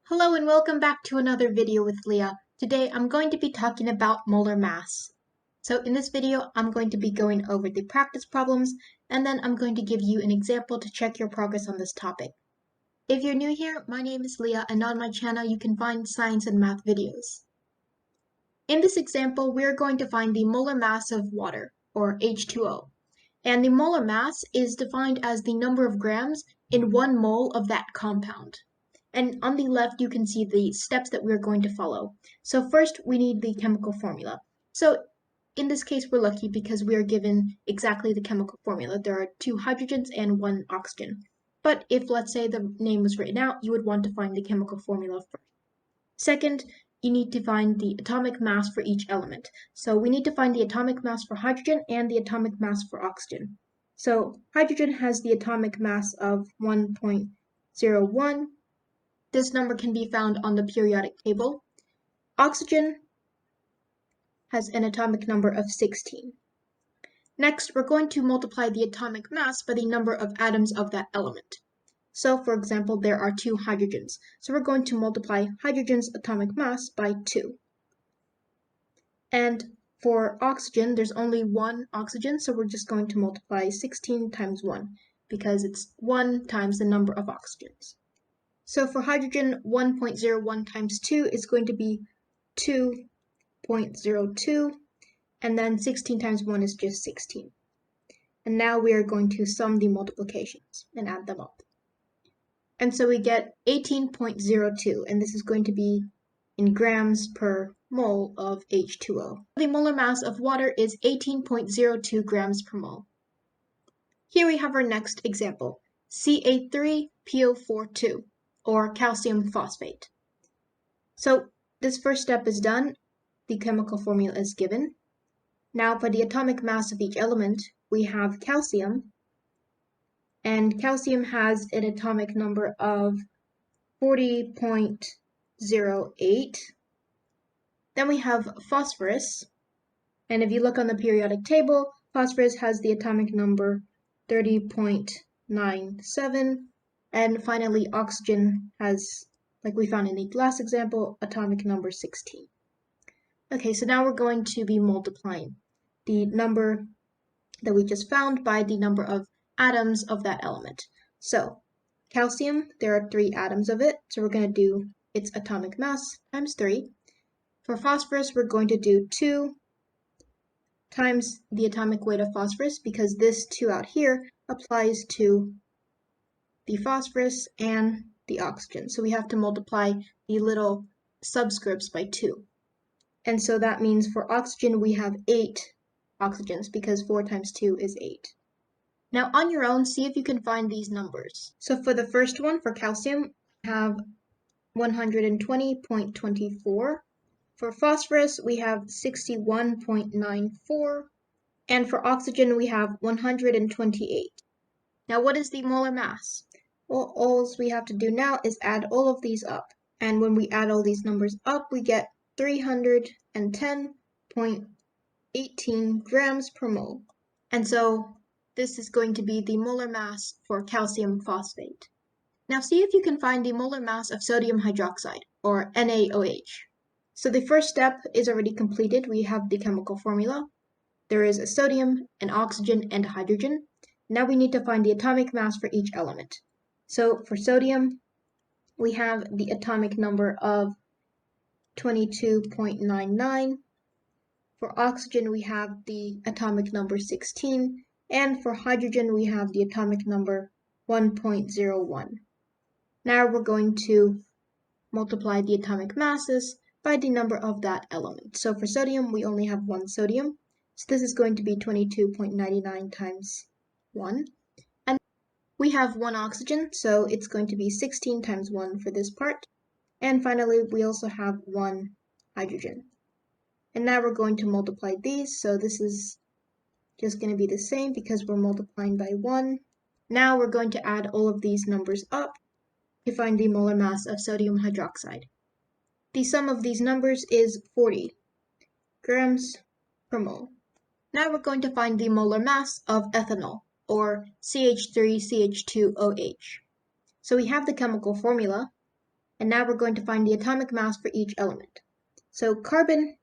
Hello and welcome back to another video with Liah. Today I'm going to be talking about molar mass. So in this video I'm going to be going over the practice problems and then I'm going to give you an example to check your progress on this topic. If you're new here, my name is Liah and on my channel you can find science and math videos. In this example we're going to find the molar mass of water, or H2O. And the molar mass is defined as the number of grams in 1 mole of that compound. And on the left, you can see the steps that we're going to follow. So first, we need the chemical formula. So in this case, we're lucky because we are given exactly the chemical formula. There are 2 hydrogens and 1 oxygen. But if, let's say, the name was written out, you would want to find the chemical formula first. Second, you need to find the atomic mass for each element. So we need to find the atomic mass for hydrogen and the atomic mass for oxygen. So hydrogen has the atomic mass of 1.01. This number can be found on the periodic table. Oxygen has an atomic number of 16. Next, we're going to multiply the atomic mass by the number of atoms of that element. So, for example, there are 2 hydrogens. So we're going to multiply hydrogen's atomic mass by 2. And for oxygen, there's only 1 oxygen, so we're just going to multiply 16 times 1, because it's 1 times the number of oxygens. So for hydrogen, 1.01 times 2 is going to be 2.02, and then 16 times 1 is just 16. And now we are going to sum the multiplications and add them up. And so we get 18.02, and this is going to be in grams per mole of H2O. The molar mass of water is 18.02 grams per mole. Here we have our next example, Ca3PO42, or calcium phosphate. So this first step is done. The chemical formula is given. Now for the atomic mass of each element, we have calcium, and calcium has an atomic number of 40.08. Then we have phosphorus, and if you look on the periodic table, phosphorus has the atomic number 30.97, and finally oxygen has, like we found in the last example, atomic number 16. Okay, so now we're going to be multiplying the number that we just found by the number of atoms of that element. So calcium, there are 3 atoms of it, so we're going to do its atomic mass times 3. For phosphorus, we're going to do 2 times the atomic weight of phosphorus, because this 2 out here applies to the phosphorus and the oxygen. So we have to multiply the little subscripts by 2. And so that means for oxygen, we have 8 oxygens, because 4 times 2 is 8. Now on your own, see if you can find these numbers. So for the first one, for calcium, we have 120.24. For phosphorus, we have 61.94. And for oxygen, we have 128. Now what is the molar mass? Well, all we have to do now is add all of these up. And when we add all these numbers up, we get 310.18 grams per mole. And so this is going to be the molar mass for calcium phosphate. Now see if you can find the molar mass of sodium hydroxide, or NaOH. So the first step is already completed. We have the chemical formula. There is a sodium, an oxygen, and a hydrogen. Now we need to find the atomic mass for each element. So for sodium, we have the atomic number of 22.99. For oxygen, we have the atomic number 16. And for hydrogen, we have the atomic number 1.01. Now we're going to multiply the atomic masses by the number of that element. So for sodium, we only have 1 sodium. So this is going to be 22.99 times 1. And we have 1 oxygen, so it's going to be 16 times 1 for this part. And finally, we also have 1 hydrogen. And now we're going to multiply these, so this is just going to be the same because we're multiplying by 1. Now we're going to add all of these numbers up to find the molar mass of sodium hydroxide. The sum of these numbers is 40 grams per mole. Now we're going to find the molar mass of ethanol, or CH3CH2OH. So we have the chemical formula, And now we're going to find the atomic mass for each element. So carbon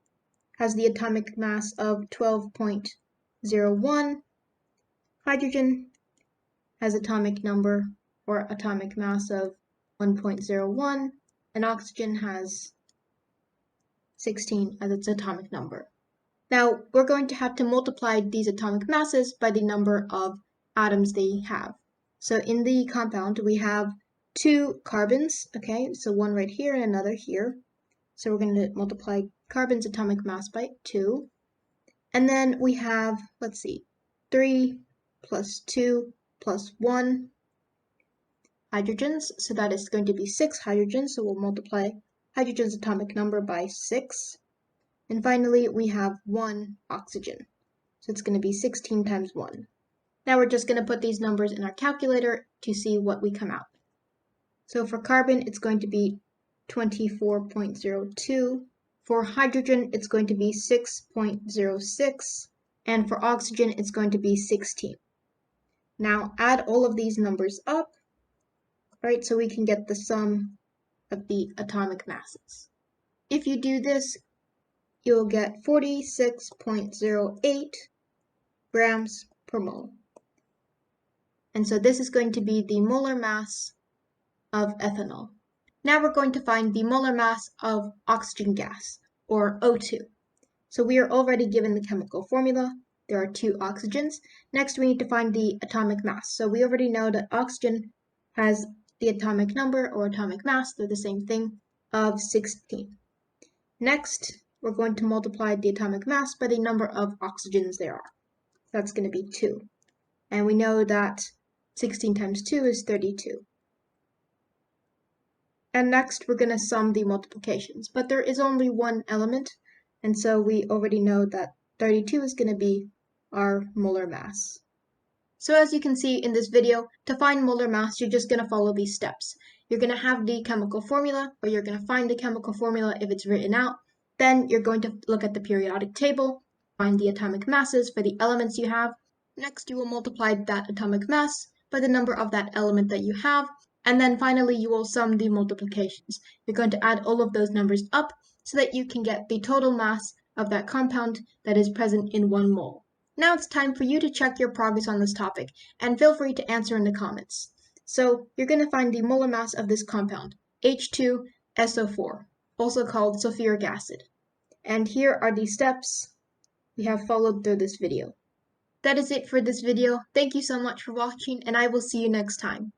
has the atomic mass of 12.01. Hydrogen has atomic number or atomic mass of 1.01. And oxygen has 16 as its atomic number. Now, we're going to have to multiply these atomic masses by the number of atoms they have. So in the compound, we have 2 carbons, okay? So one right here and another here. So we're going to multiply carbon's atomic mass by 2. And then we have, 3 plus 2 plus 1 hydrogens. So that is going to be 6 hydrogens. So we'll multiply hydrogen's atomic number by 6. And finally, we have 1 oxygen. So it's going to be 16 times 1. Now we're just going to put these numbers in our calculator to see what we come out. So for carbon, it's going to be 24.02. For hydrogen, it's going to be 6.06. And for oxygen, it's going to be 16. Now add all of these numbers up, right, so we can get the sum of the atomic masses. If you do this, you'll get 46.08 grams per mole. And so this is going to be the molar mass of ethanol. Now we're going to find the molar mass of oxygen gas, or O2. So we are already given the chemical formula. There are 2 oxygens. Next, we need to find the atomic mass. So we already know that oxygen has the atomic number or atomic mass, they're the same thing, of 16. Next, we're going to multiply the atomic mass by the number of oxygens there are. That's going to be 2. And we know that 16 times 2 is 32. And next, we're going to sum the multiplications. But there is only one element, and so we already know that 32 is going to be our molar mass. So as you can see in this video, to find molar mass, you're just going to follow these steps. You're going to have the chemical formula, or you're going to find the chemical formula if it's written out. Then you're going to look at the periodic table, find the atomic masses for the elements you have. Next, you will multiply that atomic mass by the number of that element that you have. And then finally, you will sum the multiplications. You're going to add all of those numbers up so that you can get the total mass of that compound that is present in 1 mole. Now it's time for you to check your progress on this topic, and feel free to answer in the comments. So you're going to find the molar mass of this compound, H2SO4, also called sulfuric acid. And here are the steps we have followed through this video. That is it for this video. Thank you so much for watching, and I will see you next time.